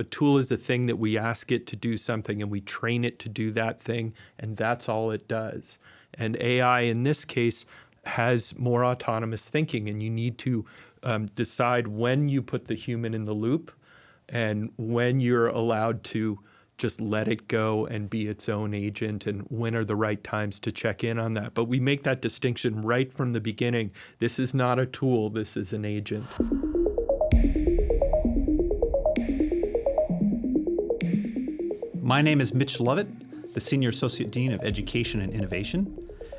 A tool is a thing that we ask it to do something and we train it to do that thing, and that's all it does. And AI in this case has more autonomous thinking, and you need to decide when you put the human in the loop and when you're allowed to just let it go and be its own agent, and when are the right times to check in on that. But we make that distinction right from the beginning. This is not a tool, this is an agent. My name is Mitch Lovett, the Senior Associate Dean of Education and Innovation,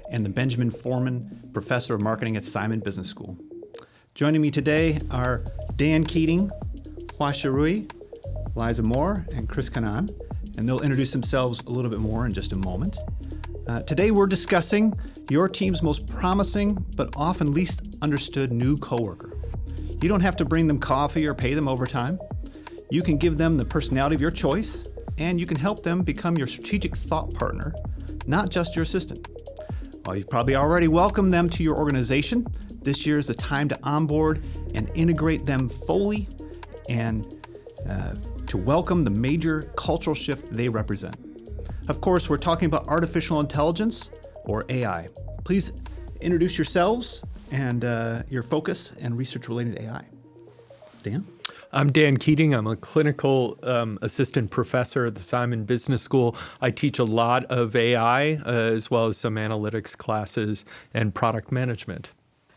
and the Benjamin Foreman Professor of Marketing at Simon Business School. Joining me today are Dan Keating, Huasha Rui, Liza Moore, and Chris Kanan, and they'll introduce themselves a little bit more in just a moment. Today we're discussing your team's most promising but often least understood new coworker. You don't have to bring them coffee or pay them overtime. You can give them the personality of your choice, and you can help them become your strategic thought partner, not just your assistant. While you've probably already welcomed them to your organization, this year is the time to onboard and integrate them fully and to welcome the major cultural shift they represent. Of course, we're talking about artificial intelligence, or AI. Please introduce yourselves and your focus and research related to AI. Dan? I'm Dan Keating. I'm a clinical assistant professor at the Simon Business School. I teach a lot of AI as well as some analytics classes and product management.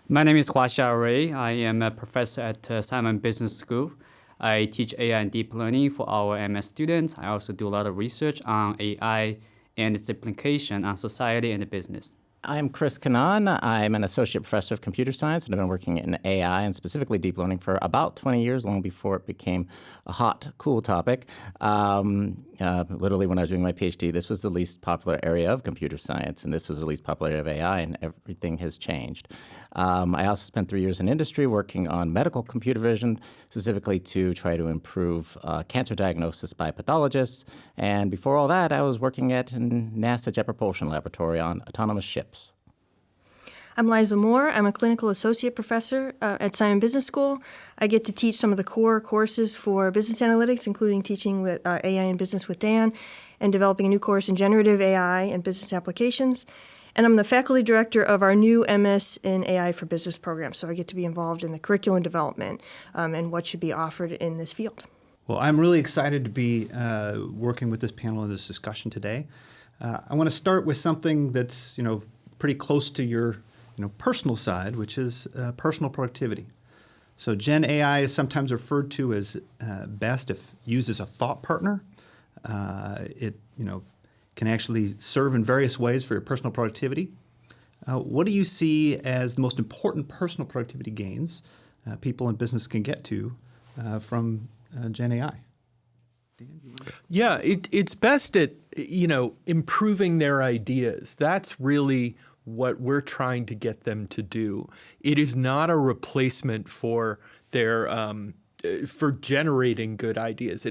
My name is Huasha Rui. I am a professor at Simon Business School. I teach AI and deep learning for our MS students. I also do a lot of research on AI and its implication on society and the business. I'm Chris Kanan. I'm an associate professor of computer science, and I've been working in AI and specifically deep learning for about 20 years, long before it became a hot, cool topic. Literally, when I was doing my PhD, this was the least popular area of computer science, and this was the least popular area of AI, and everything has changed. I also spent 3 years in industry working on medical computer vision, specifically to try to improve cancer diagnosis by pathologists. And before all that, I was working at NASA Jet Propulsion Laboratory on autonomous ships. I'm Liza Moore. I'm a clinical associate professor at Simon Business School. I get to teach some of the core courses for business analytics, including teaching with AI in business with Dan and developing a new course in generative AI and business applications. And I'm the faculty director of our new MS in AI for Business program, so I get to be involved in the curriculum development and what should be offered in this field. Well, I'm really excited to be working with this panel in this discussion today. I want to start with something that's pretty close to your personal side, which is personal productivity. So Gen AI is sometimes referred to as best if used as a thought partner. It can actually serve in various ways for your personal productivity. What do you see as the most important personal productivity gains people in business can get to from Gen AI? Yeah, it's best at improving their ideas. That's really what we're trying to get them to do. It is not a replacement for their for generating good ideas.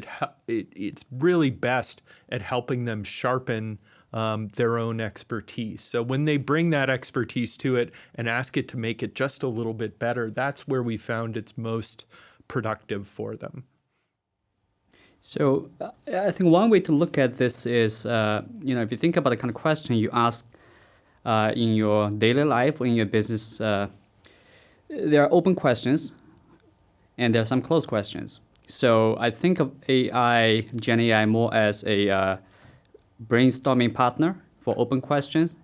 It's really best at helping them sharpen their own expertise. So when they bring that expertise to it and ask it to make it just a little bit better, that's where we found it's most productive for them. So I think one way to look at this is, if you think about the kind of question you ask in your daily life or in your business, there are open questions and there are some closed questions. So I think of Gen AI more as a brainstorming partner for open questions,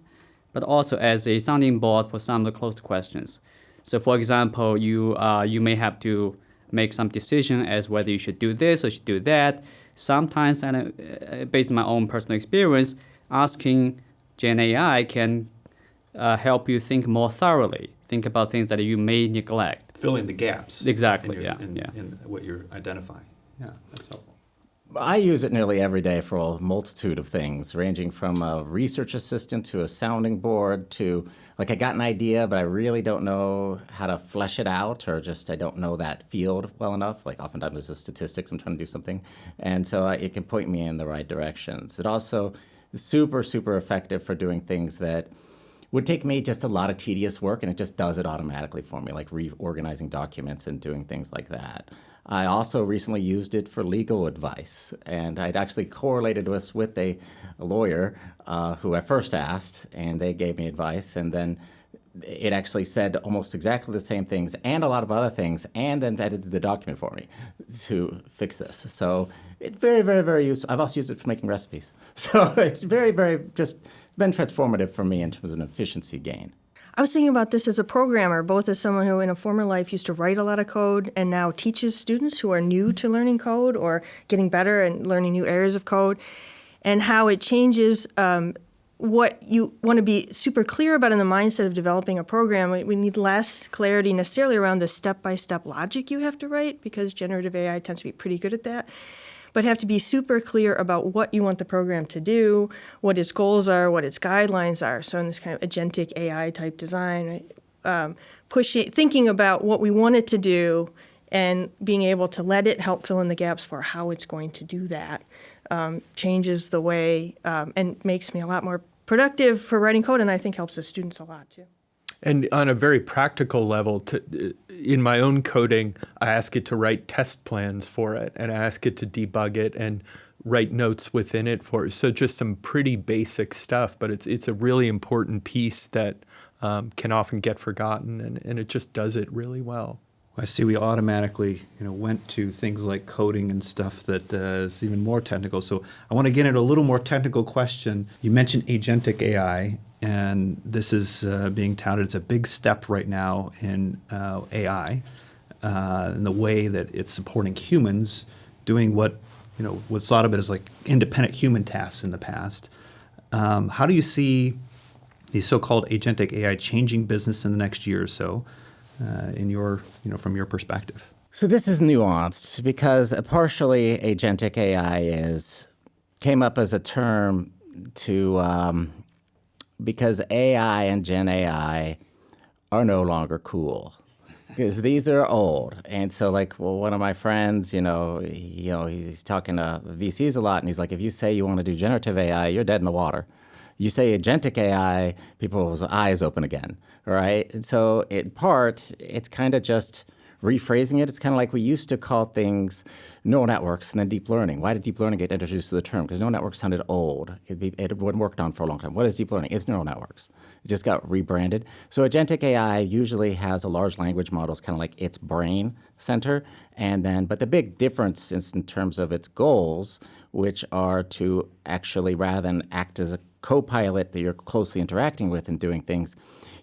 but also as a sounding board for some of the closed questions. So for example, you may have to make some decision as whether you should do this or should do that. Sometimes, and based on my own personal experience, asking Gen AI can help you think more thoroughly, think about things that you may neglect. Fill in the gaps. Exactly, in what you're identifying. Yeah, that's helpful. I use it nearly every day for a multitude of things, ranging from a research assistant to a sounding board to, I got an idea, but I really don't know how to flesh it out, or just I don't know that field well enough. Oftentimes it's the statistics, I'm trying to do something. And so it can point me in the right directions. It also is super, super effective for doing things that would take me just a lot of tedious work, and it just does it automatically for me, like reorganizing documents and doing things like that. I also recently used it for legal advice, and I'd actually correlated with a lawyer who I first asked, and they gave me advice, and then it actually said almost exactly the same things and a lot of other things, and then edited the document for me to fix this. So it's very, very, very useful. I've also used it for making recipes. So it's very, very just been transformative for me in terms of an efficiency gain. I was thinking about this as a programmer, both as someone who in a former life used to write a lot of code and now teaches students who are new to learning code or getting better and learning new areas of code, and how it changes what you want to be super clear about in the mindset of developing a program. We need less clarity necessarily around the step-by-step logic you have to write, because generative AI tends to be pretty good at that, but have to be super clear about what you want the program to do, what its goals are, what its guidelines are. So in this kind of agentic AI type design, right? Thinking about what we want it to do and being able to let it help fill in the gaps for how it's going to do that changes the way and makes me a lot more productive for writing code, and I think helps the students a lot too. And on a very practical level, in my own coding, I ask it to write test plans for it, and I ask it to debug it and write notes within it for it. So just some pretty basic stuff, but it's a really important piece that can often get forgotten, and it just does it really well. I see we automatically went to things like coding and stuff that is even more technical. So I want to get into a little more technical question. You mentioned agentic AI. And this is being touted as a big step right now in AI, in the way that it's supporting humans doing what was thought of as like independent human tasks in the past. How do you see the so-called agentic AI changing business in the next year or so, in your from your perspective? So this is nuanced because partially agentic AI came up as a term to. Because AI and Gen AI are no longer cool, because these are old. And so, one of my friends, he's talking to VCs a lot, and he's like, if you say you want to do generative AI, you're dead in the water. You say agentic AI, people's eyes open again, right? And so, in part, it's kind of just rephrasing it. It's kind of like we used to call things neural networks and then deep learning. Why did deep learning get introduced to the term? Because neural networks sounded old. It had been worked on for a long time. What is deep learning? It's neural networks. It just got rebranded. So agentic AI usually has a large language model, kind of like its brain center. But the big difference is in terms of its goals, which are to actually, rather than act as a co-pilot that you're closely interacting with and doing things,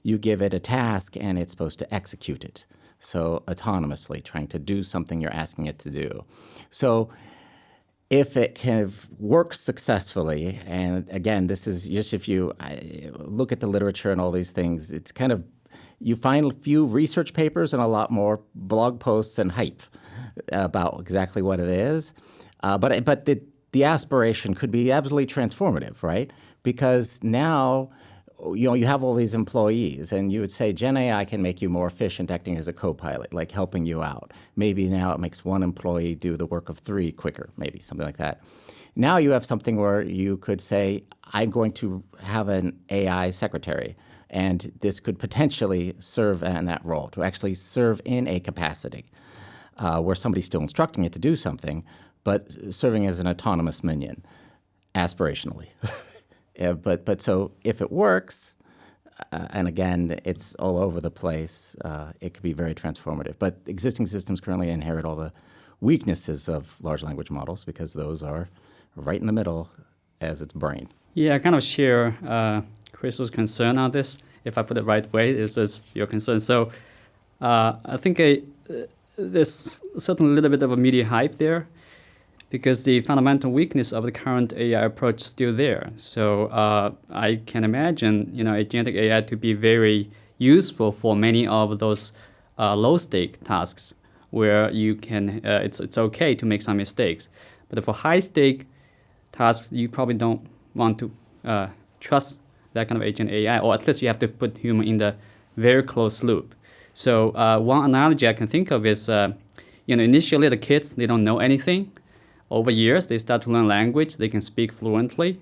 you give it a task and it's supposed to execute it. So autonomously, trying to do something you're asking it to do. So if it kind of works successfully, and again, this is just if you look at the literature and all these things, it's kind of, you find a few research papers and a lot more blog posts and hype about exactly what it is. But the aspiration could be absolutely transformative, right? Because now, you have all these employees, and you would say Gen AI can make you more efficient acting as a co-pilot, like helping you out. Maybe now it makes one employee do the work of 3 quicker, maybe something like that. Now you have something where you could say, I'm going to have an AI secretary, and this could potentially serve in that role, to actually serve in a capacity where somebody's still instructing it to do something, but serving as an autonomous minion, aspirationally. But so if it works, and again, it's all over the place, it could be very transformative. But existing systems currently inherit all the weaknesses of large language models because those are right in the middle as its brain. Yeah, I kind of share Chris's concern on this. If I put it right way, is your concern. So I think there's certainly a little bit of a media hype there, because the fundamental weakness of the current AI approach is still there. So I can imagine, agentic AI to be very useful for many of those low-stake tasks where you can, it's okay to make some mistakes. But for high-stake tasks, you probably don't want to trust that kind of agent AI, or at least you have to put human in the very close loop. So one analogy I can think of is, initially the kids, they don't know anything. Over years, they start to learn language. They can speak fluently.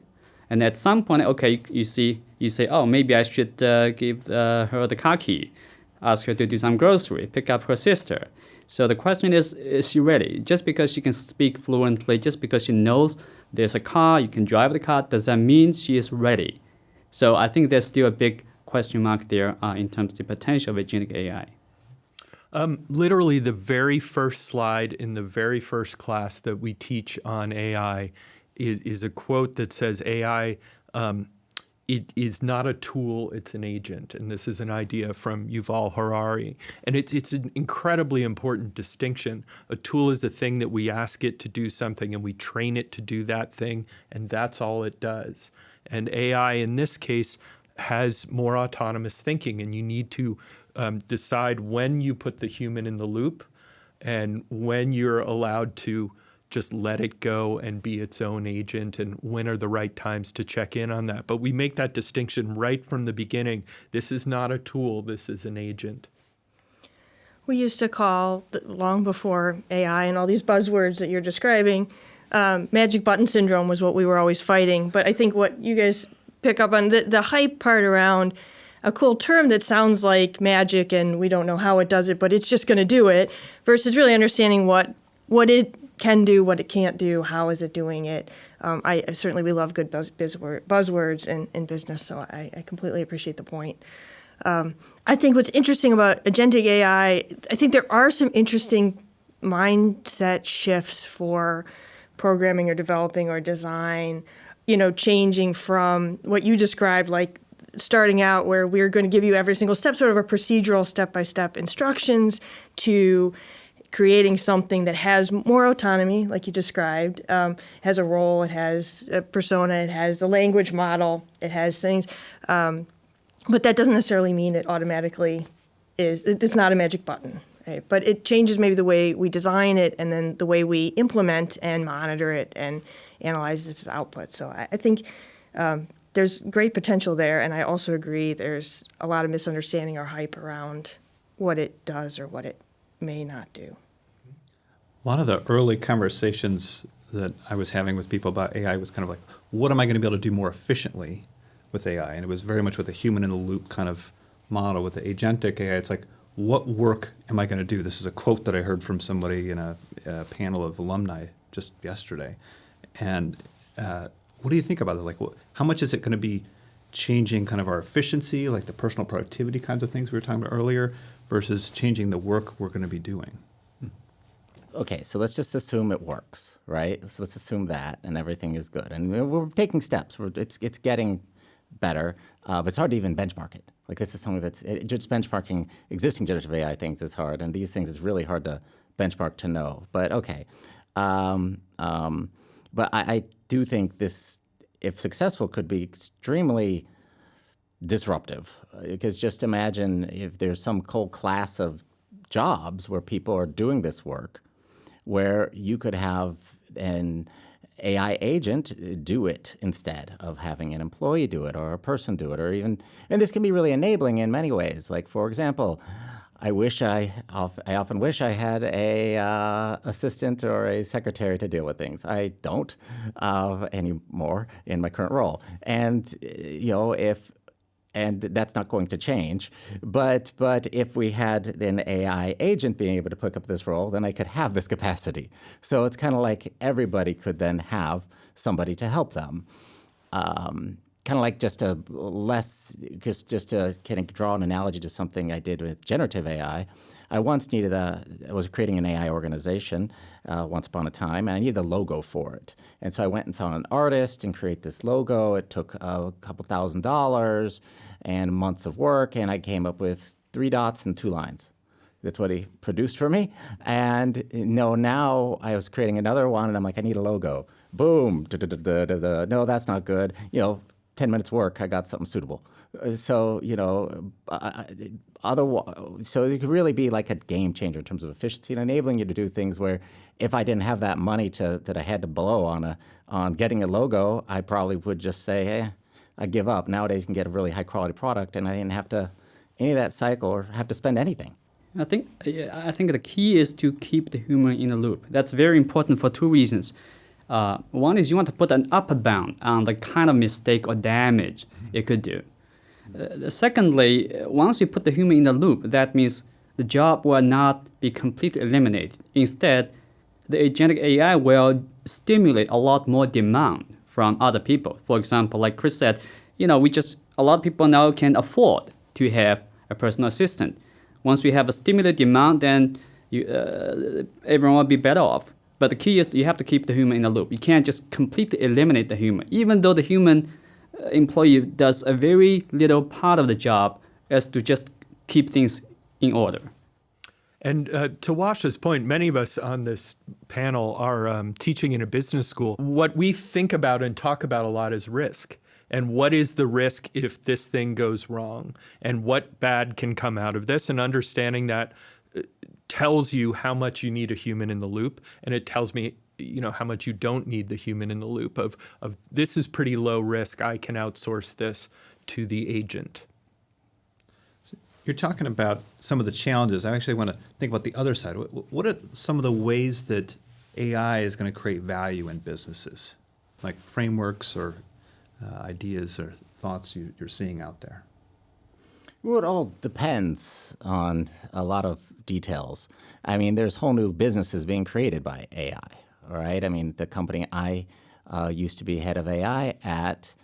And at some point, okay, you say, oh, maybe I should give her the car key, ask her to do some grocery, pick up her sister. So the question is she ready? Just because she can speak fluently, just because she knows there's a car, you can drive the car, does that mean she is ready? So I think there's still a big question mark there in terms of the potential of agentic AI. Literally, the very first slide in the very first class that we teach on AI is a quote that says AI, it is not a tool, it's an agent. And this is an idea from Yuval Harari. And it's an incredibly important distinction. A tool is a thing that we ask it to do something and we train it to do that thing, and that's all it does. And AI, in this case, has more autonomous thinking, and you need to decide when you put the human in the loop and when you're allowed to just let it go and be its own agent, and when are the right times to check in on that. But we make that distinction right from the beginning. This is not a tool, this is an agent. We used to call, long before AI and all these buzzwords that you're describing, magic button syndrome was what we were always fighting. But I think what you guys pick up on, the hype part around a cool term that sounds like magic and we don't know how it does it, but it's just going to do it, versus really understanding what it can do, what it can't do, how is it doing it. We love good buzzwords in business, so I completely appreciate the point. I think what's interesting about agentic AI, I think there are some interesting mindset shifts for programming or developing or design, changing from what you described, like starting out where we're going to give you every single step, sort of a procedural step-by-step instructions, to creating something that has more autonomy, like you described, has a role, it has a persona, it has a language model, it has things. But that doesn't necessarily mean it automatically it's not a magic button. Right? But it changes maybe the way we design it and then the way we implement and monitor it and analyze its output. So I think there's great potential there. And I also agree there's a lot of misunderstanding or hype around what it does or what it may not do. A lot of the early conversations that I was having with people about AI was kind of like, what am I going to be able to do more efficiently with AI? And it was very much with a human in the loop kind of model. With the agentic AI, it's like, what work am I going to do? This is a quote that I heard from somebody in a panel of alumni just yesterday. And what do you think about it? Like, how much is it going to be changing kind of our efficiency, like the personal productivity kinds of things we were talking about earlier, versus changing the work we're going to be doing? Okay, so let's just assume it works, right? So let's assume that and everything is good. And we're taking steps. It's getting better, but it's hard to even benchmark it. Like, this is something just benchmarking existing generative AI things is hard, and these things is really hard to benchmark to know. But okay. But I do think this, if successful, could be extremely disruptive. Because just imagine if there's some whole class of jobs where people are doing this work, where you could have an AI agent do it instead of having an employee do it or a person do it, or even, and this can be really enabling in many ways. Like, for example, I often wish I had a assistant or a secretary to deal with things. I don't anymore in my current role, and and that's not going to change. But if we had an AI agent being able to pick up this role, then I could have this capacity. So it's kind of like everybody could then have somebody to help them. Kind of like just to kind of draw an analogy to something I did with generative AI. I once I was creating an AI organization once upon a time, and I needed a logo for it. And so I went and found an artist and create this logo. It took a couple $1,000s and months of work, and I came up with 3 dots and 2 lines. That's what he produced for me. And now I was creating another one, and I'm like, I need a logo. Boom. No, that's not good. 10 minutes work, I got something suitable. So, so it could really be like a game changer in terms of efficiency and enabling you to do things where if I didn't have that money that I had to blow on getting a logo, I probably would just say, I give up. Nowadays you can get a really high quality product and I didn't have to any of that cycle or have to spend anything. I think the key is to keep the human in the loop. That's very important for 2 reasons. One is you want to put an upper bound on the kind of mistake or damage it could do. Secondly, once you put the human in the loop, that means the job will not be completely eliminated. Instead, the agentic AI will stimulate a lot more demand from other people. For example, like Chris said, a lot of people now can afford to have a personal assistant. Once we have a stimulated demand, then everyone will be better off. But the key is you have to keep the human in the loop. You can't just completely eliminate the human, even though the human employee does a very little part of the job as to just keep things in order. And to Washa's point, many of us on this panel are teaching in a business school. What we think about and talk about a lot is risk. And what is the risk if this thing goes wrong? And what bad can come out of this? And understanding that tells you how much you need a human in the loop. And it tells me, how much you don't need the human in the loop of this is pretty low risk. I can outsource this to the agent. You're talking about some of the challenges. I actually want to think about the other side. What are some of the ways that AI is going to create value in businesses, like frameworks or ideas or thoughts you're seeing out there? Well, it all depends on a lot of details. I mean, there's whole new businesses being created by AI, all right? I mean, the company I used to be head of AI at,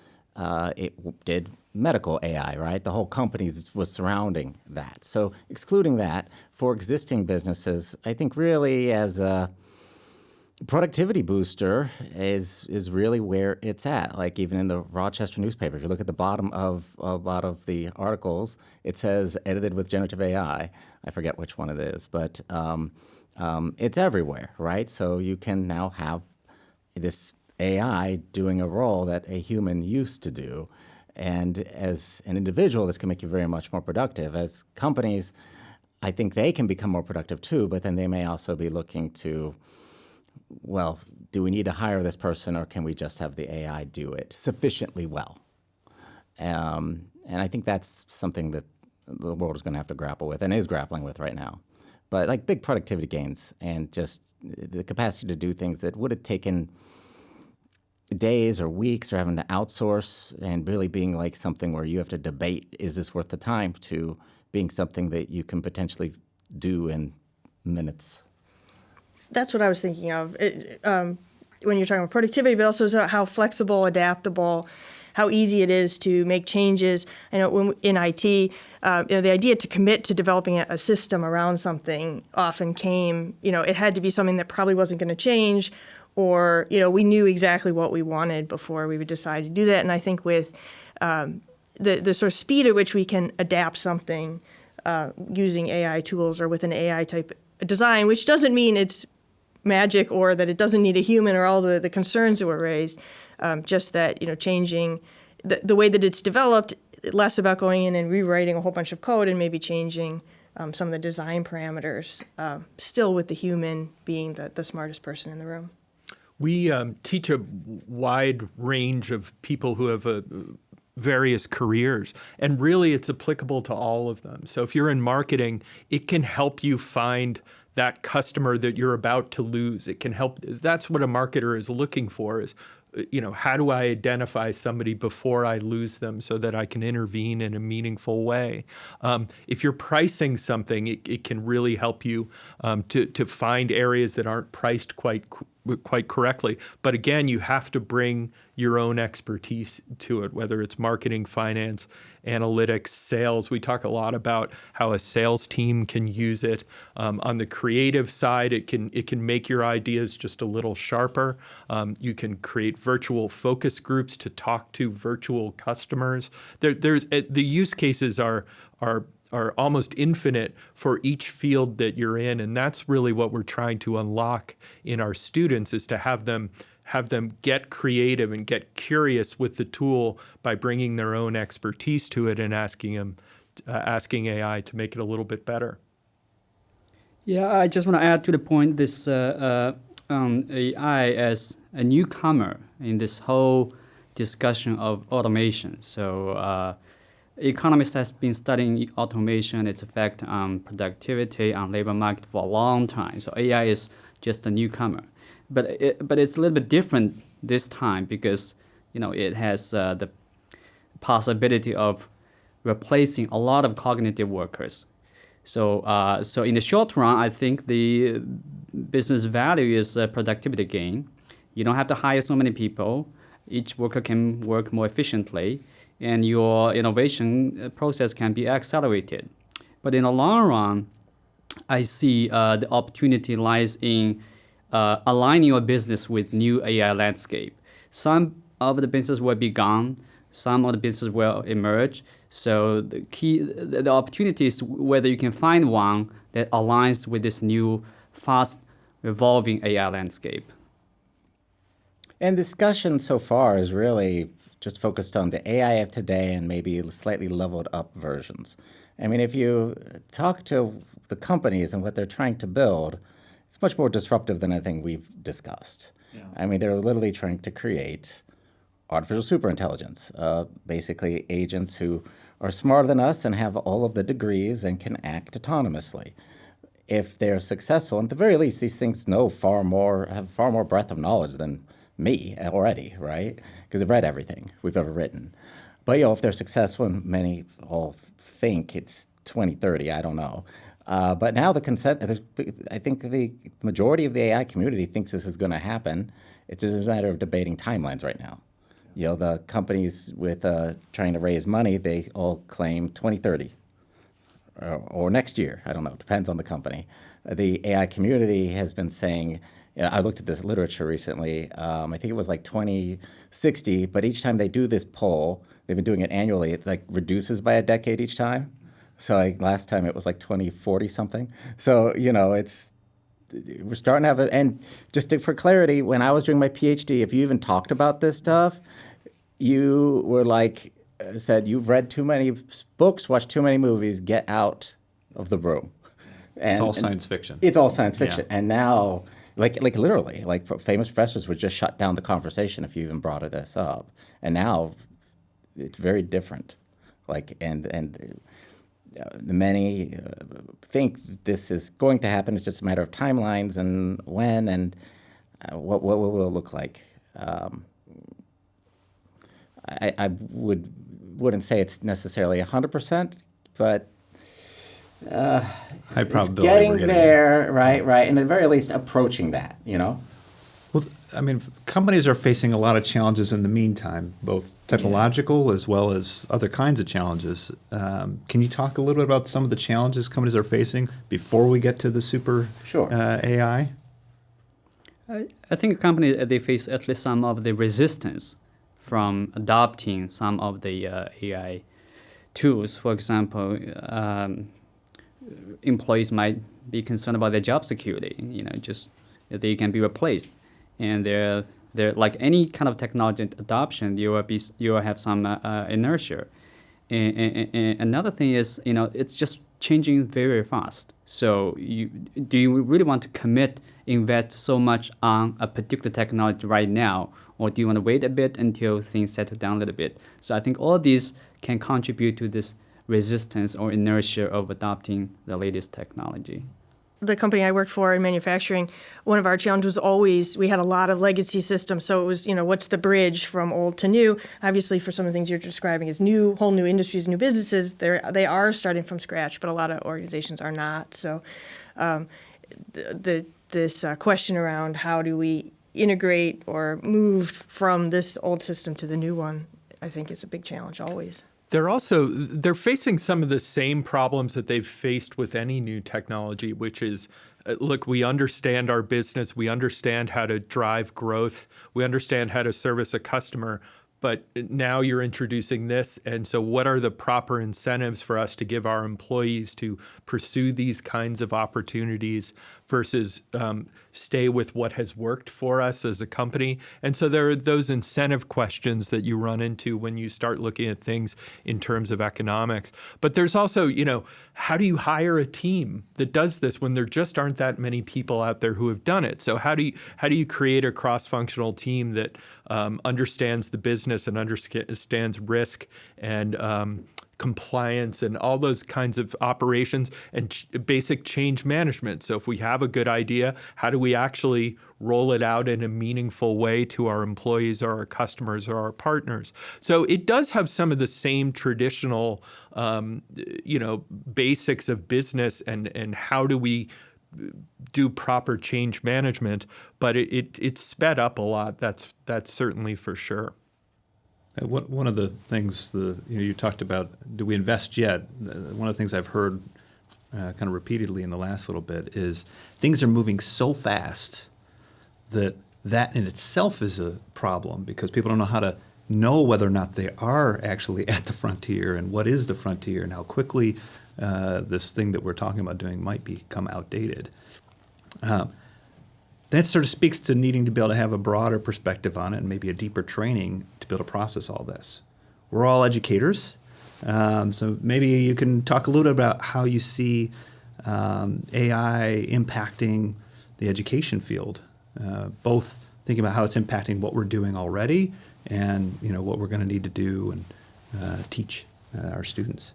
it did medical AI, right? The whole company was surrounding that. So excluding that, for existing businesses, I think really as a productivity booster is really where it's at. Like even in the Rochester newspaper, if you look at the bottom of a lot of the articles, it says edited with generative AI. I forget which one it is, but it's everywhere, right? So you can now have this AI doing a role that a human used to do. And as an individual, this can make you very much more productive. As companies, I think they can become more productive too, but then they may also be looking to, well, do we need to hire this person or can we just have the AI do it sufficiently well? And I think that's something that the world is going to have to grapple with and is grappling with right now. But like big productivity gains and just the capacity to do things that would have taken days or weeks or having to outsource and really being like something where you have to debate, is this worth the time, to being something that you can potentially do in minutes. That's what I was thinking of when you're talking about productivity, but also how flexible, adaptable, how easy it is to make changes. I know when in IT, the idea to commit to developing a system around something often came, it had to be something that probably wasn't going to change, or, we knew exactly what we wanted before we would decide to do that. And I think with the sort of speed at which we can adapt something using AI tools or with an AI type design, which doesn't mean it's magic or that it doesn't need a human or all the concerns that were raised, just that, changing the way that it's developed, less about going in and rewriting a whole bunch of code and maybe changing some of the design parameters, still with the human being the smartest person in the room. We teach a wide range of people who have various careers, and really it's applicable to all of them. So if you're in marketing, it can help you find that customer that you're about to lose. It can help. That's what a marketer is looking for, is, how do I identify somebody before I lose them so that I can intervene in a meaningful way? If you're pricing something, it can really help you to find areas that aren't priced quite correctly. But again, you have to bring your own expertise to it, whether it's marketing, finance, analytics, sales. We talk a lot about how a sales team can use it. On the creative side, it can make your ideas just a little sharper. You can create virtual focus groups to talk to virtual customers. The use cases are almost infinite for each field that you're in, and that's really what we're trying to unlock in our students, is to have them get creative and get curious with the tool by bringing their own expertise to it and asking AI to make it a little bit better. Yeah, I just want to add to the point, this AI as a newcomer in this whole discussion of automation. So economists have been studying automation, its effect on productivity, on labor market for a long time. So AI is just a newcomer. But it's a little bit different this time because, it has the possibility of replacing a lot of cognitive workers. So in the short run, I think the business value is a productivity gain. You don't have to hire so many people. Each worker can work more efficiently, and your innovation process can be accelerated. But in the long run, I see the opportunity lies in aligning your business with new AI landscape. Some of the business will be gone. Some of the business will emerge. So the opportunity is whether you can find one that aligns with this new, fast evolving AI landscape. And discussion so far is really just focused on the AI of today and maybe slightly leveled up versions. I mean, if you talk to the companies and what they're trying to build, it's much more disruptive than anything we've discussed. Yeah. I mean, they're literally trying to create artificial superintelligence, basically agents who are smarter than us and have all of the degrees and can act autonomously. If they're successful, at the very least, these things have far more breadth of knowledge than me already, right? Because they've read everything we've ever written. But if they're successful, and many all think it's 2030, I don't know. But now I think the majority of the AI community thinks this is going to happen. It's just a matter of debating timelines right now. The companies with trying to raise money, they all claim 2030 or next year. I don't know. Depends on the company. The AI community has been saying, I looked at this literature recently. I think it was like 2060, but each time they do this poll, they've been doing it annually, it reduces by a decade each time. So last time it was like 2040 something. So, we're starting to have and for clarity, when I was doing my PhD, if you even talked about this stuff, you were said, you've read too many books, watched too many movies, get out of the room. It's all science fiction. It's all science fiction. Yeah. And now, literally, famous professors would just shut down the conversation if you even brought this up. And now it's very different. Many think this is going to happen. It's just a matter of timelines and when and what will it look like. I wouldn't say it's necessarily 100%, but high probability it's getting there, right, and at the very least approaching that, Well, I mean, companies are facing a lot of challenges in the meantime, both technological as well as other kinds of challenges. Can you talk a little bit about some of the challenges companies are facing before we get to the super AI? I think companies, they face at least some of the resistance from adopting some of the AI tools. For example, employees might be concerned about their job security, just that they can be replaced. And they're like any kind of technology adoption, you will have some inertia. And another thing is, it's just changing very, very fast. So do you really want to invest so much on a particular technology right now, or do you want to wait a bit until things settle down a little bit? So I think all these can contribute to this resistance or inertia of adopting the latest technology. The company I worked for in manufacturing, one of our challenges was always we had a lot of legacy systems. So it was, what's the bridge from old to new? Obviously, for some of the things you're describing as whole new industries, new businesses, they are starting from scratch, but a lot of organizations are not. So this question around how do we integrate or move from this old system to the new one, I think is a big challenge always. They're facing some of the same problems that they've faced with any new technology, which is, look, we understand our business, we understand how to drive growth, we understand how to service a customer, but now you're introducing this. And so what are the proper incentives for us to give our employees to pursue these kinds of opportunities versus stay with what has worked for us as a company? And so there are those incentive questions that you run into when you start looking at things in terms of economics. But there's also, how do you hire a team that does this when there just aren't that many people out there who have done it? So how do you create a cross-functional team that understands the business and understands risk and compliance and all those kinds of operations and basic change management. So if we have a good idea, how do we actually roll it out in a meaningful way to our employees or our customers or our partners? So it does have some of the same traditional, basics of business and how do we do proper change management, but it's sped up a lot. That's certainly for sure. One of the things you talked about, do we invest yet? One of the things I've heard kind of repeatedly in the last little bit is things are moving so fast that in itself is a problem because people don't know how to know whether or not they are actually at the frontier and what is the frontier and how quickly this thing that we're talking about doing might become outdated. That sort of speaks to needing to be able to have a broader perspective on it and maybe a deeper training to be able to process all this. We're all educators, so maybe you can talk a little bit about how you see AI impacting the education field, both thinking about how it's impacting what we're doing already and what we're going to need to do and teach our students.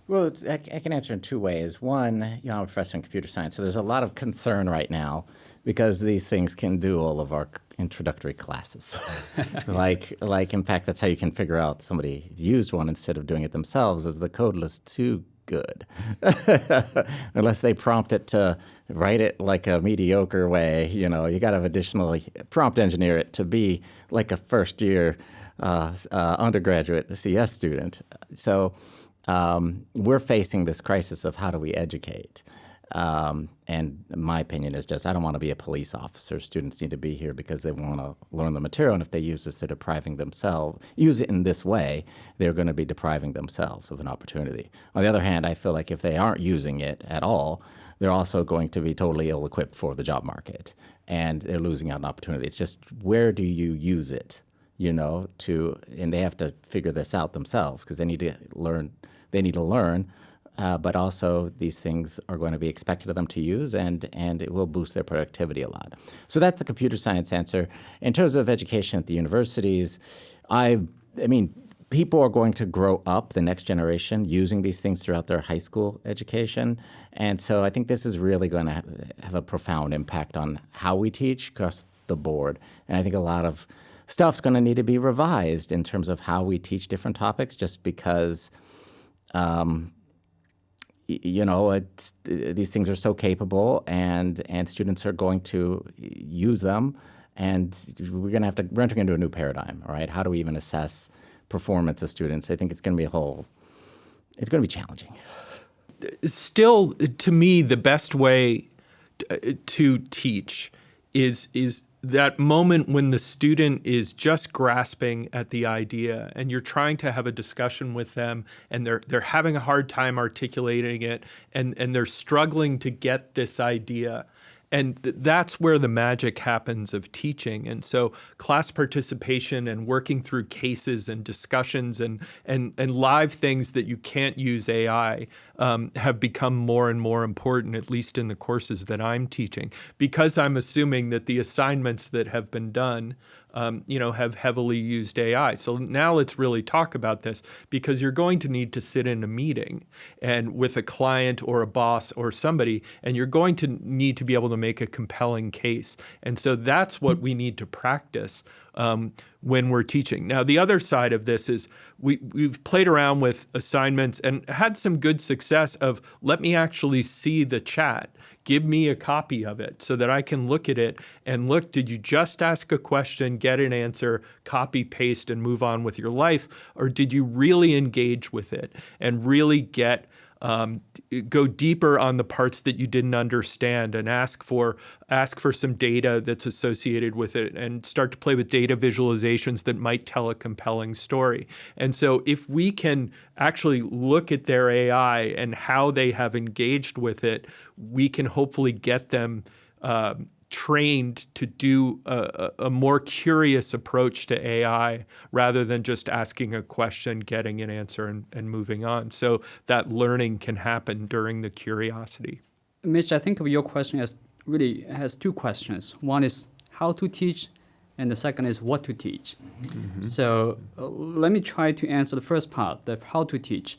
Well, I can answer in two ways. One, I'm a professor in computer science, so there's a lot of concern right now because these things can do all of our introductory classes. like in fact, that's how you can figure out somebody used one instead of doing it themselves. Is the code list too good? Unless they prompt it to write it like a mediocre way, you got to additionally prompt engineer it to be like a first-year undergraduate CS student. So we're facing this crisis of how do we educate. And my opinion is just I don't want to be a police officer. Students need to be here because they want to learn the material. And if they use this, they're depriving themselves. Use it in this way, they're going to be depriving themselves of an opportunity. On the other hand, I feel like if they aren't using it at all, they're also going to be totally ill-equipped for the job market. And they're losing out on opportunity. It's just where do you use it, and they have to figure this out themselves because they need to learn. But also these things are going to be expected of them to use, and it will boost their productivity a lot. So that's the computer science answer. In terms of education at the universities, I mean, people are going to grow up, the next generation, using these things throughout their high school education. And so I think this is really going to have a profound impact on how we teach across the board. And I think a lot of stuff's going to need to be revised in terms of how we teach different topics just because these things are so capable, and students are going to use them, and we're entering into a new paradigm. All right, how do we even assess performance of students? I think it's going to be challenging. Still, to me, the best way to teach is that moment when the student is just grasping at the idea and you're trying to have a discussion with them and they're having a hard time articulating it and they're struggling to get this idea. And that's where the magic happens of teaching. And so class participation and working through cases and discussions and live things that you can't use AI have become more and more important, at least in the courses that I'm teaching, because I'm assuming that the assignments that have been done have heavily used AI. So now let's really talk about this, because you're going to need to sit in a meeting and with a client or a boss or somebody, and you're going to need to be able to make a compelling case. And so that's what we need to practice when we're teaching. Now, the other side of this is we've played around with assignments and had some good success of let me actually see the chat. Give me a copy of it so that I can look at it and look, did you just ask a question, get an answer, copy, paste, and move on with your life? Or did you really engage with it and really go deeper on the parts that you didn't understand and ask for some data that's associated with it and start to play with data visualizations that might tell a compelling story. And so if we can actually look at their AI and how they have engaged with it, we can hopefully get them trained to do a more curious approach to AI rather than just asking a question, getting an answer, and moving on. So that learning can happen during the curiosity. Mitch, I think of your question as really has two questions. One is how to teach, and the second is what to teach. So let me try to answer the first part, the how to teach.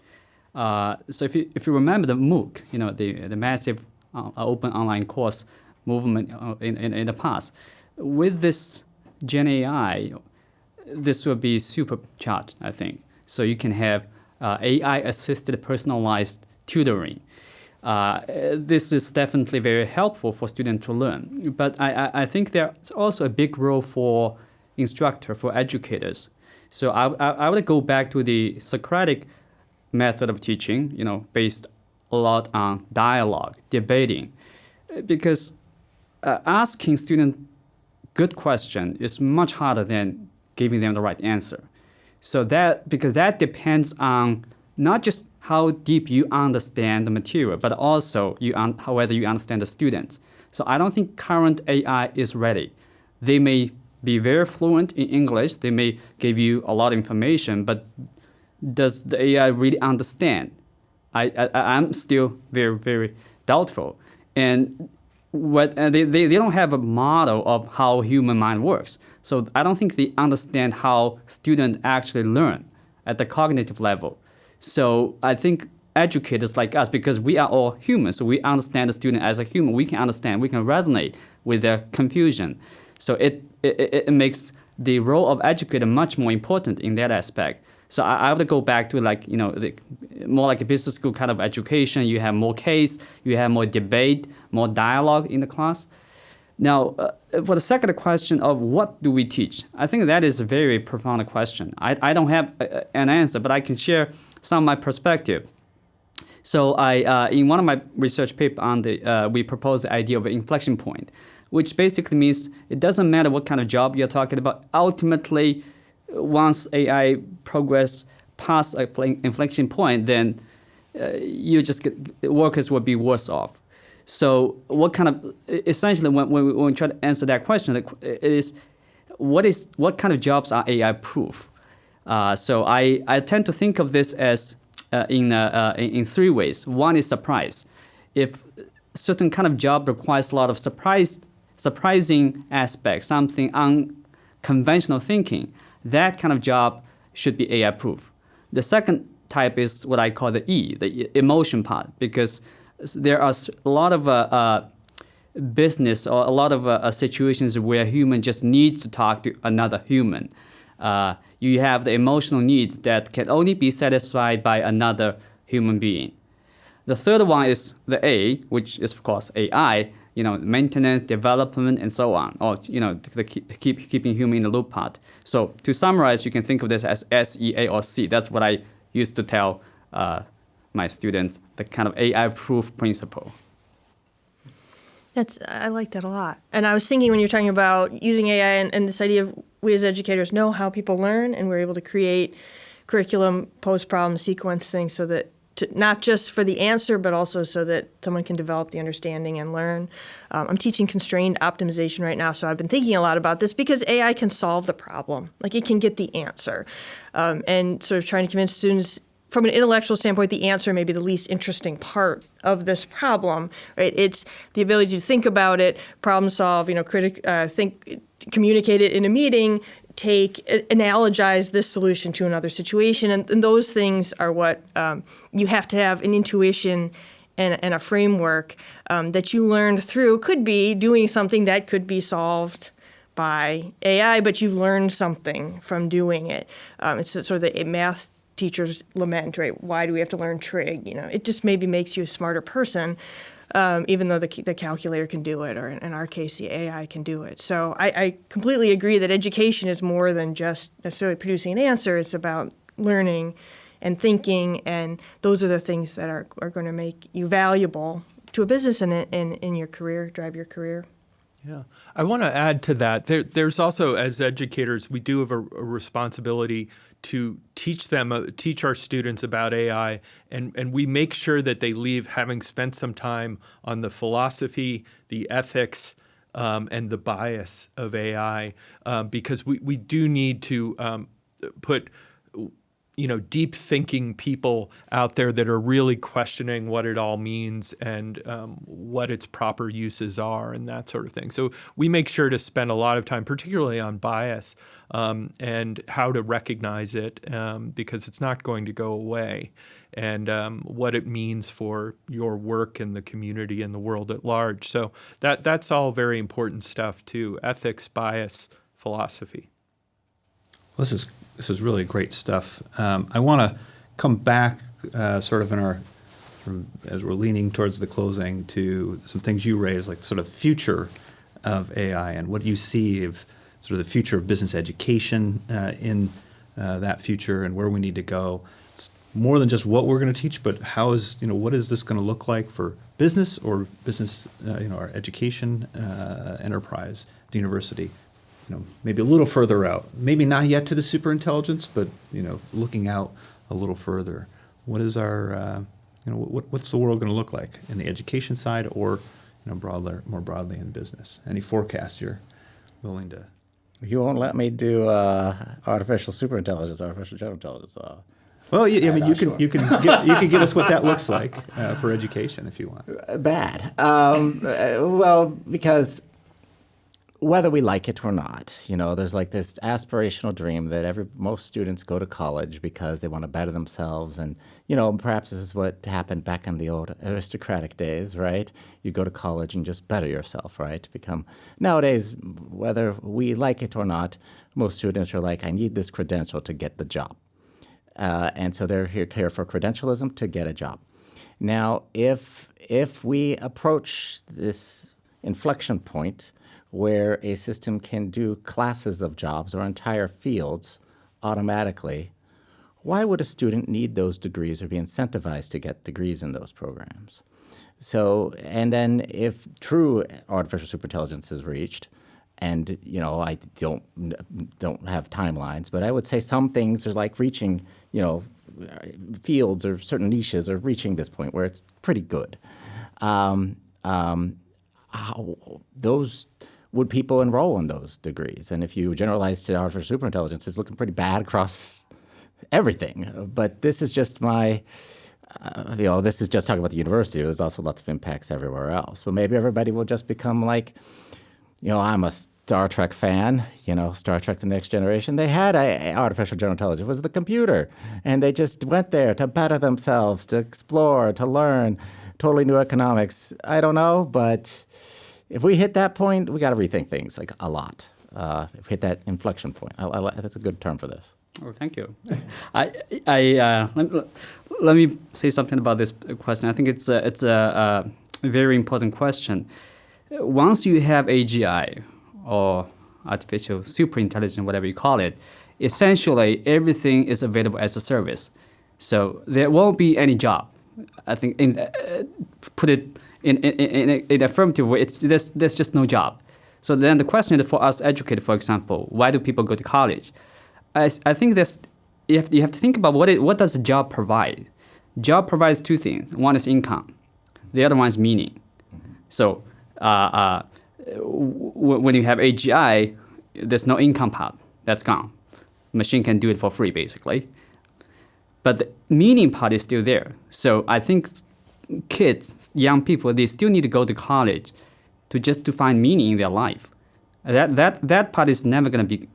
So if you remember the MOOC, the massive open online course movement in the past, with this Gen AI, this will be supercharged, I think. So you can have AI-assisted personalized tutoring. This is definitely very helpful for students to learn. But I think there's also a big role for instructor, for educators. So I would go back to the Socratic method of teaching, based a lot on dialogue, debating, because asking students good question is much harder than giving them the right answer. So because that depends on not just how deep you understand the material, but also whether you understand the students. So I don't think current AI is ready. They may be very fluent in English. They may give you a lot of information, but does the AI really understand? I'm still very, very doubtful. And they don't have a model of how human mind works. So I don't think they understand how students actually learn at the cognitive level. So I think educators like us, because we are all humans, so we understand the student as a human, we can understand, we can resonate with their confusion. So it makes the role of educator much more important in that aspect. So I would go back to more like a business school kind of education. You have more case, you have more debate, more dialogue in the class. Now, for the second question of what do we teach, I think that is a very profound question. I don't have an answer, but I can share some of my perspective. So in one of my research papers we proposed the idea of an inflection point, which basically means it doesn't matter what kind of job you're talking about. Ultimately, once AI progress past an inflection point, then workers will be worse off. So essentially when we try to answer that question, it is what kind of jobs are AI proof? So I tend to think of this as in three ways. One is surprise. If certain kind of job requires a lot of surprising aspects, something unconventional thinking, that kind of job should be AI proof. The second type is what I call the emotion part, because there are a lot of business or a lot of situations where human just needs to talk to another human. You have the emotional needs that can only be satisfied by another human being. The third one is the A, which is of course AI, maintenance, development, and so on, or keeping human in the loop part. So to summarize, you can think of this as S, E, A, or C. That's what I used to tell my students, the kind of AI-proof principle. I like that a lot. And I was thinking when you're talking about using AI and this idea of we as educators know how people learn, and we're able to create curriculum, post-problem, sequence things so that not just for the answer, but also so that someone can develop the understanding and learn. I'm teaching constrained optimization right now, so I've been thinking a lot about this because AI can solve the problem. Like it can get the answer. And sort of trying to convince students from an intellectual standpoint, the answer may be the least interesting part of this problem, right? It's the ability to think about it, problem solve, communicate it in a meeting, analogize this solution to another situation. And those things are what you have to have an intuition and a framework that you learned through. Could be doing something that could be solved by AI, but you've learned something from doing it. It's sort of the math teachers lament, right? Why do we have to learn trig? It just maybe makes you a smarter person, even though the calculator can do it, or in our case, the AI can do it. So I completely agree that education is more than just necessarily producing an answer. It's about learning and thinking, and those are the things that are going to make you valuable to a business and in your career, drive your career. Yeah, I want to add to that. There's also, as educators, we do have a responsibility to teach our students about AI, and we make sure that they leave having spent some time on the philosophy, the ethics, and the bias of AI, because we do need to put deep thinking people out there that are really questioning what it all means and what its proper uses are and that sort of thing. So we make sure to spend a lot of time, particularly on bias and how to recognize it because it's not going to go away, and what it means for your work and the community and the world at large. So that's all very important stuff too: ethics, bias, philosophy. Well, this is really great stuff. I want to come back sort of as we're leaning towards the closing to some things you raised, like sort of future of AI and what you see of sort of the future of business education in that future and where we need to go. It's more than just what we're going to teach, but what is this going to look like for business or business, our education enterprise, the university. Maybe a little further out, maybe not yet to the superintelligence, but looking out a little further. What is our, what's the world going to look like in the education side, or more broadly in business? Any forecast you're willing to? You won't let me do artificial superintelligence, artificial general intelligence. Well, you can give us what that looks like for education if you want. Bad. Well, because whether we like it or not, there's like this aspirational dream that most students go to college because they want to better themselves. And, perhaps this is what happened back in the old aristocratic days, right? You go to college and just better yourself, right? Nowadays, whether we like it or not, most students are like, I need this credential to get the job. And so they're here for credentialism to get a job. Now, if we approach this inflection point where a system can do classes of jobs or entire fields automatically, why would a student need those degrees or be incentivized to get degrees in those programs? So, and then if true artificial superintelligence is reached, and I don't have timelines, but I would say some things are like reaching, fields or certain niches are reaching this point where it's pretty good. Would people enroll in those degrees? And if you generalize to artificial superintelligence, it's looking pretty bad across everything. But this is just this is just talking about the university. There's also lots of impacts everywhere else. But maybe everybody will just become like, I'm a Star Trek fan, Star Trek The Next Generation. They had artificial general intelligence. It was the computer. And they just went there to better themselves, to explore, to learn. Totally new economics. I don't know, but if we hit that point, we got to rethink things like a lot. If we hit that inflection point, that's a good term for this. Oh, thank you. Let me say something about this question. I think it's a very important question. Once you have AGI or artificial superintelligence, whatever you call it, essentially everything is available as a service. So there won't be any job. I think put it in affirmative way, there's just no job. So then the question is for us educators, for example, why do people go to college? I think you have to think about what does a job provide. Job provides two things. One is income. The other one is meaning. So when you have AGI, there's no income part. That's gone. Machine can do it for free, basically. But the meaning part is still there. So I think kids, young people, they still need to go to college to find meaning in their life. That part is never going to be.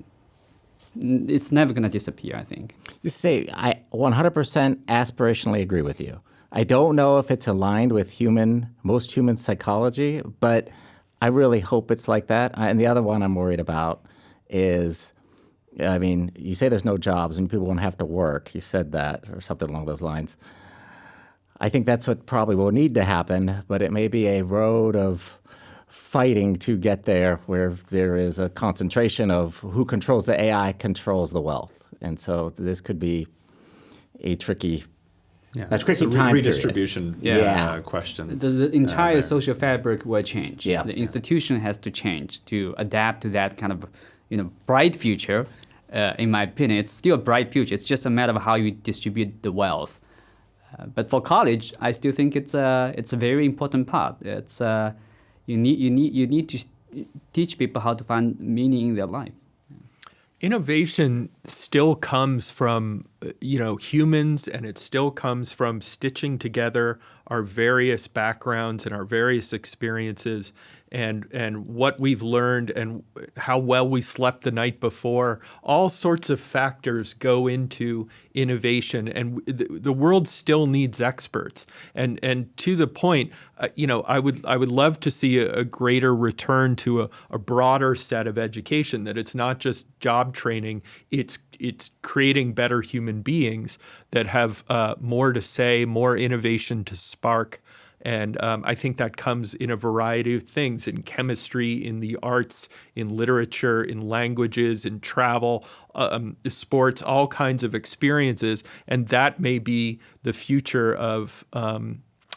It's never going to disappear, I think. You say, I 100% aspirationally agree with you. I don't know if it's aligned with most human psychology, but I really hope it's like that. And the other one I'm worried about is, you say there's no jobs and people won't have to work. You said that or something along those lines. I think that's what probably will need to happen, but it may be a road of fighting to get there where there is a concentration of who controls the AI controls the wealth. And so this could be a tricky time redistribution question. The entire social fabric will change. Yeah. The institution has to change to adapt to that kind of bright future. In my opinion, it's still a bright future. It's just a matter of how you distribute the wealth. But for college, I still think it's a very important part. It's you need to teach people how to find meaning in their life. Innovation still comes from, humans, and it still comes from stitching together our various backgrounds and our various experiences and what we've learned and how well we slept the night before. All sorts of factors go into innovation, and the world still needs experts. And to the point, I would love to see a greater return to a broader set of education, that it's not just job training, it's creating better human beings that have more to say, more innovation to spark. And I think that comes in a variety of things, in chemistry, in the arts, in literature, in languages, in travel, sports, all kinds of experiences. And that may be the future of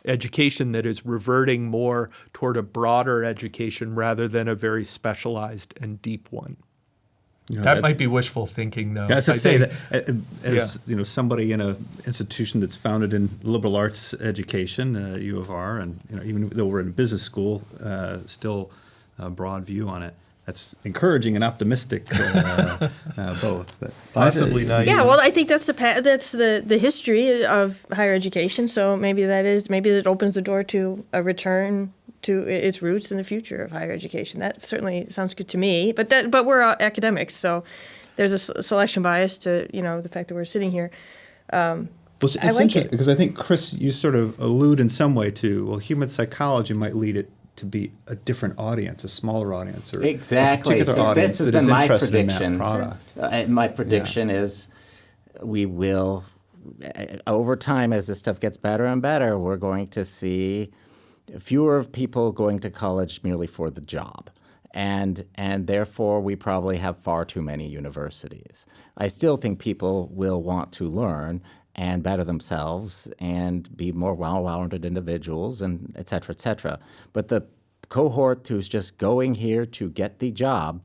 education, that is reverting more toward a broader education rather than a very specialized and deep one. That might be wishful thinking, though. Yeah, I was to say that as somebody in an institution that's founded in liberal arts education, U of R, and even though we're in a business school, still a broad view on it. That's encouraging and optimistic, both. But possibly naive. Yeah, well, I think that's the history of higher education. So maybe it opens the door to a return to its roots in the future of higher education. That certainly sounds good to me. But we're academics, so there's a selection bias to the fact that we're sitting here. It's interesting because I think, Chris, you sort of allude in some way to human psychology might lead it to be a different audience, a smaller audience, or exactly. a particular So audience this has that is been my interested in prediction. that product. My prediction is we will, over time, as this stuff gets better and better, we're going to see fewer people going to college merely for the job. And therefore, we probably have far too many universities. I still think people will want to learn and better themselves and be more well-rounded individuals, and et cetera, et cetera. But the cohort who's just going here to get the job,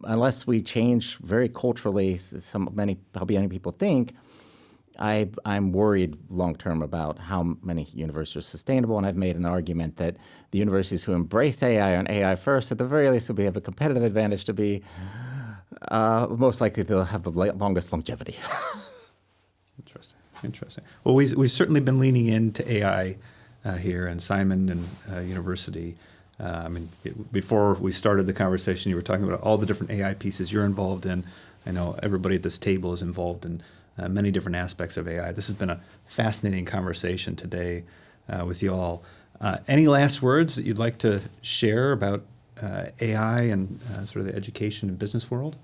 unless we change very culturally how many people think, I'm worried long-term about how many universities are sustainable, and I've made an argument that the universities who embrace AI and AI first, at the very least, will have a competitive advantage to be most likely they'll have the longest longevity. Interesting. Well, we've certainly been leaning into AI here, and Simon and University. Before we started the conversation, you were talking about all the different AI pieces you're involved in. I know everybody at this table is involved in many different aspects of AI. This has been a fascinating conversation today with you all. Any last words that you'd like to share about AI and sort of the education and business world?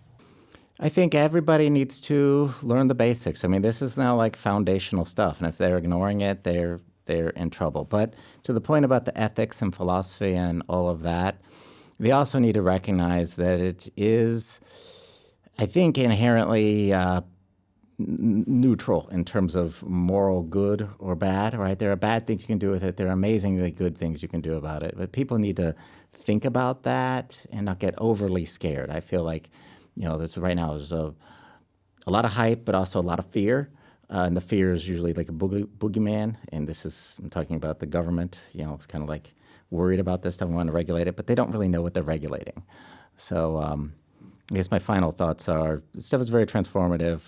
I think everybody needs to learn the basics. This is now like foundational stuff, and if they're ignoring it, they're in trouble. But to the point about the ethics and philosophy and all of that, they also need to recognize that it is, I think, inherently neutral in terms of moral good or bad, right? There are bad things you can do with it. There are amazingly good things you can do about it. But people need to think about that and not get overly scared. I feel like, right now there's a lot of hype, but also a lot of fear. And the fear is usually like a boogeyman. And I'm talking about the government, it's kind of like worried about this stuff and want to regulate it, but they don't really know what they're regulating. So I guess my final thoughts are, this stuff is very transformative,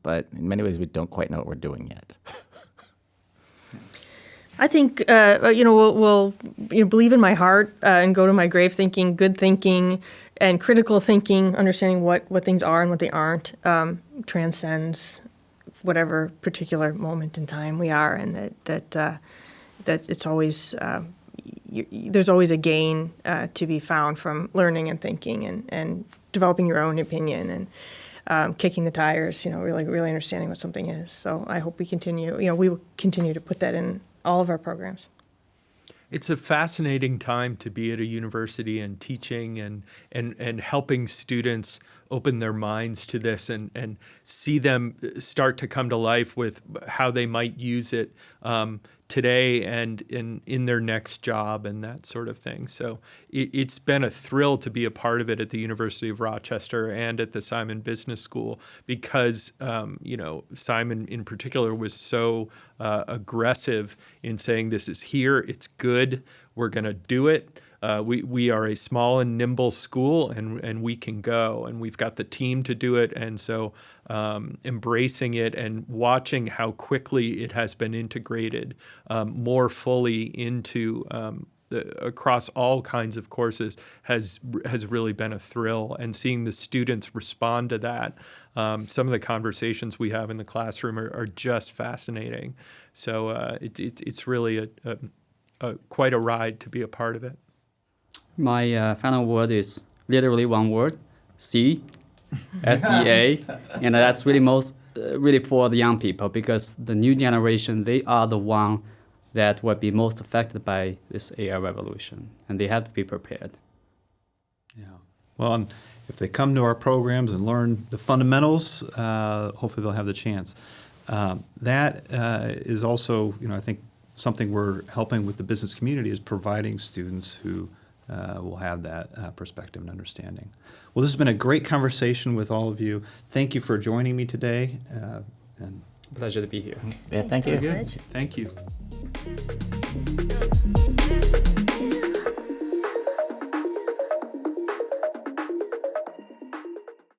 but in many ways we don't quite know what we're doing yet. I think we'll believe in my heart and go to my grave thinking, good thinking, and critical thinking, understanding what things are and what they aren't, transcends whatever particular moment in time we are, and that it's always there's always a gain to be found from learning and thinking and developing your own opinion and kicking the tires, really understanding what something is. So I hope we will continue to put that in all of our programs. It's a fascinating time to be at a university and teaching and helping students open their minds to this and see them start to come to life with how they might use it today and in their next job and that sort of thing. So it's been a thrill to be a part of it at the University of Rochester and at the Simon Business School because, Simon in particular was so aggressive in saying this is here, it's good, we're going to do it. we are a small and nimble school, and we can go, and we've got the team to do it. And so embracing it and watching how quickly it has been integrated more fully into across all kinds of courses has really been a thrill. And seeing the students respond to that, some of the conversations we have in the classroom are just fascinating. So it's really quite a ride to be a part of it. My final word is literally one word: SEA, SEA, and that's really for the young people, because the new generation, they are the one that will be most affected by this AI revolution, and they have to be prepared. Yeah. Well, and if they come to our programs and learn the fundamentals, hopefully they'll have the chance. That is also, I think something we're helping with the business community is providing students who will have that perspective and understanding. Well, this has been a great conversation with all of you. Thank you for joining me today. And Pleasure to be here. Yeah, thank you. Thank you.